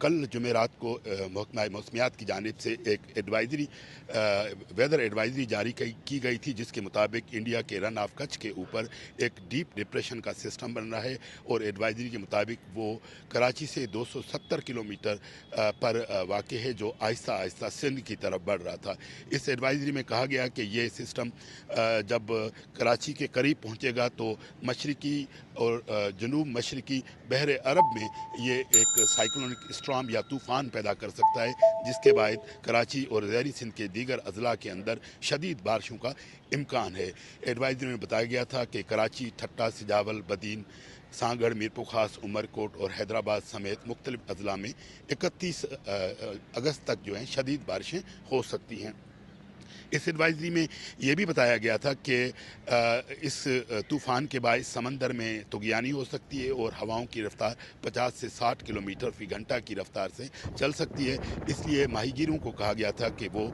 कल जुमेरात को महकमा मौसमियात की जानिब से एक एडवाइजरी वेदर एडवाइजरी जारी की गई थी, जिसके मुताबिक इंडिया के रन ऑफ कच्छ के ऊपर एक डीप डिप्रेशन का सिस्टम बन रहा है और एडवाइजरी के मुताबिक वो कराची से 270 किलोमीटर पर वाक़ है, जो आहिस्ता आहिस्ता सिंध की तरफ बढ़ रहा था। इस एडवाइजरी में कहा गया कि ये सिस्टम जब कराची के करीब पहुँचेगा तो मशरकी और जनूब मशरकी बहर अरब में ये एक साइक्लोनिक स्टॉर्म या तूफ़ान पैदा कर सकता है, जिसके बाद कराची और ज़ेरी सिंध के दीगर अजला के अंदर शदीद बारिशों का इम्कान है। एडवाइजरी में बताया गया था कि कराची, ठट्टा, सिजावल, बदीन, सांगड़, मीरपुर खास, उमरकोट और हैदराबाद समेत मुख्तलिफ अजला में 31 अगस्त तक जो हैं शदीद बारिशें हो सकती हैं। इस एडवाइजरी में ये भी बताया गया था कि इस तूफ़ान के बायस समंदर में तुग़यानी हो सकती है और हवाओं की रफ्तार 50 से 60 किलोमीटर फ़ी घंटा की रफ्तार से चल सकती है। इसलिए माहीगीरों को कहा गया था कि वो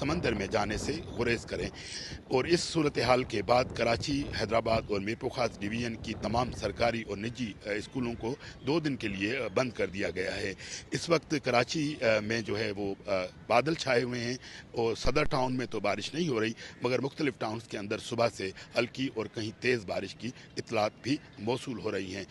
समंदर में जाने से गुरेज करें। और इस सूरत हाल के बाद कराची, हैदराबाद और मीरपुर खास डिवीज़न की तमाम सरकारी और निजी स्कूलों को 2 दिन के लिए बंद कर दिया गया है। इस वक्त कराची में जो है वो बादल छाए हुए हैं और सदर टाउन में तो बारिश नहीं हो रही, मगर मुख्तलिफ टाउन्स के अंदर सुबह से हल्की और कहीं तेज़ बारिश की इतलात भी मौसूल हो रही हैं।